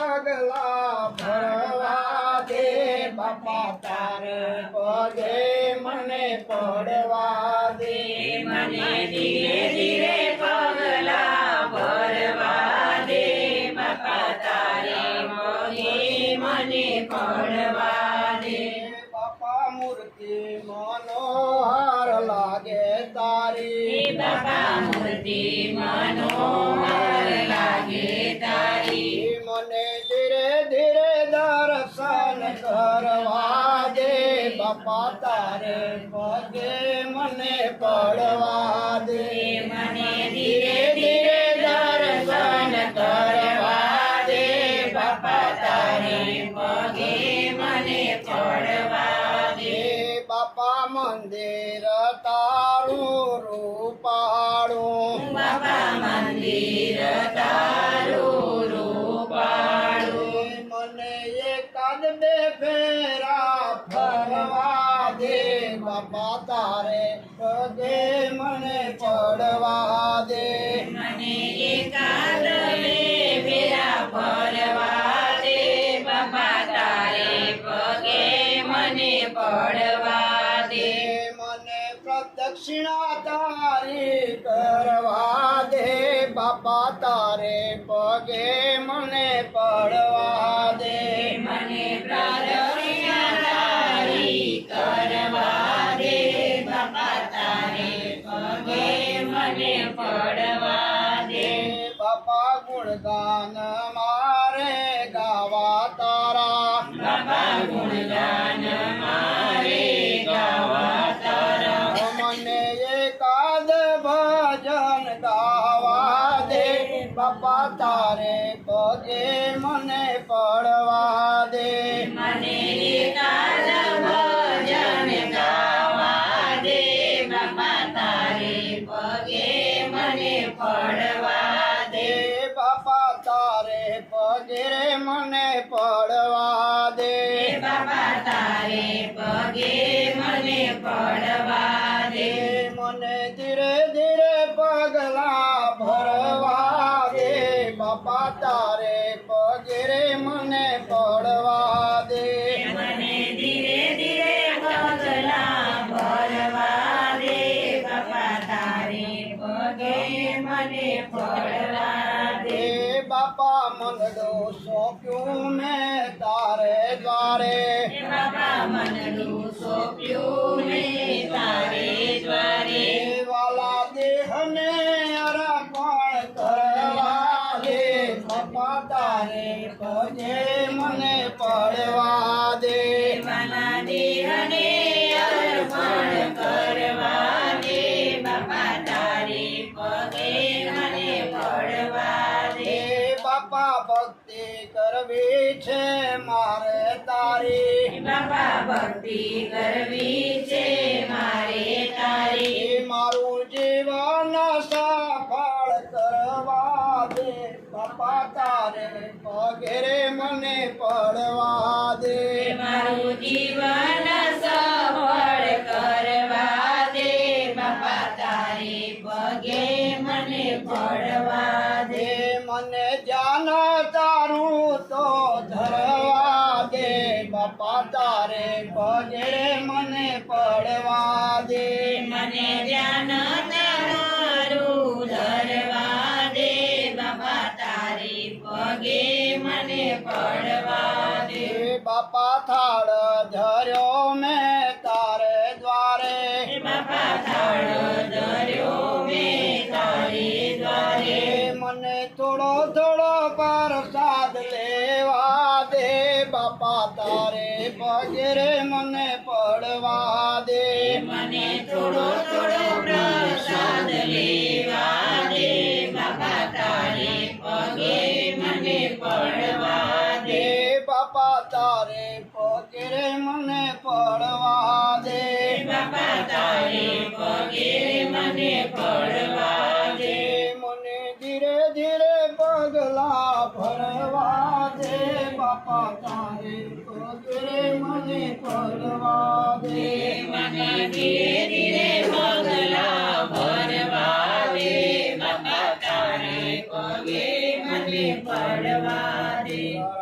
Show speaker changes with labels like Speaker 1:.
Speaker 1: પગલા ભરવા દે બાપા તારે પગે મને પડવા દે
Speaker 2: મને ધીરે ધીરે પગલા ભરવા દે બાપા તારે પગે મને પડવા દે
Speaker 1: બાપા મૂર્તિ મનોહર લાગે તારી
Speaker 2: બાપા મૂર્તિ મનોહર લાગે તારી
Speaker 1: મને ધીરે ધીરે દર્શન કરવા દે બાપા તારે પગે મને પડવા દે
Speaker 2: મને ધીરે ધીરે દર્શન કરવા દે બાપા તારે પગે મને પડવા દે
Speaker 1: બાપા મંદિર તારું રૂપાળું
Speaker 2: બાપા મંદિર તારું રૂપાળું
Speaker 1: મને એકાદ બે ફેરા ફરવા દે બાપા તારે પગે મને પડવા દે
Speaker 2: મને એકાદ બે ફેરા ફરવા દે બાપા તારે પગે મને પડવા દે
Speaker 1: મને પ્રદક્ષિણા તારી કરવા દે બાપા તારે પગે મને પડવા દે
Speaker 2: મને પ્રદક્ષિણા તારી કરવા દે બાપા તારે પગે મને પડવા દે
Speaker 1: બાપા ગુણગાન મારે ગાવા તારા
Speaker 2: બાપા ગુણગાન મારે ગાવા તારા
Speaker 1: મને એકાદ ભજન ગાવા દે બાપા તારે પગે મને પડવા દે
Speaker 2: મને એકાદ ભજન ગાવા દે બાપા તારે પગે મને પડવા દે
Speaker 1: બાપા તારે પગે મને પડવા દે
Speaker 2: બાપા તારે પગે મને પડવા દે
Speaker 1: મને ધીરે ધીરે પગલા ભરવા દે બાપા તારે પગે મને પડવા દે
Speaker 2: મને ધીરે ધીરે પગલા ભરવા દે બાપા તારે પગે મને પડવા દે
Speaker 1: બાપા મંગળો સોંપ્યું મેં તારે દ્વારે
Speaker 2: બાપા મનનું સોંપ્યું મેં તારે દ્વારે
Speaker 1: વાલા દેહને અર્પણ કરવા દે બાપા તારે પગે મને પડવા દે
Speaker 2: મારા દેહને અર્પણ કરવા દે બાપા તારે પગે મને પડવા દે
Speaker 1: બાપા ભક્તિ કરવી છે મારે તારી
Speaker 2: બાપા ભક્તિ કરવી છે મારે તારી
Speaker 1: મારું જીવન સફળ કરવા દે બાપા તારે પગે મને પડવા દે
Speaker 2: મારું જીવન સફળ કરવા દે બાપા તારે પગે મને પડવા દે
Speaker 1: મને જાન તારું તો ધરવા દે બાપા તારે પગે મને પડવા દે
Speaker 2: મને ધ્યાન તારું ધરવા દે બાપા તારે પગે મને પડવા દે
Speaker 1: બાપા થાળ ધર્યો મેં તારે દ્વારે
Speaker 2: બાપા થાળ ધર્યો મેં તારે દ્વારે
Speaker 1: મને થોડો થોડો પ્રસાદ લેવા દે બાપા તારે પગે મને પડવા દે
Speaker 2: મને થોડો થોડો પ્રસાદ લેવા દે બાપા તારે પગે મને પડવા દે
Speaker 1: બાપા તારે પગે મને પડવા દે
Speaker 2: બાપા તારે પગે મને પડવા દે
Speaker 1: મને ધીરે ધીરે પગલા ભરવા દે બાપા તારે પગે મને પડવા દે
Speaker 2: મને ધીરે ધીરે પગલા ભરવા દે બાપા તારે પગે મને મને પડવા દે.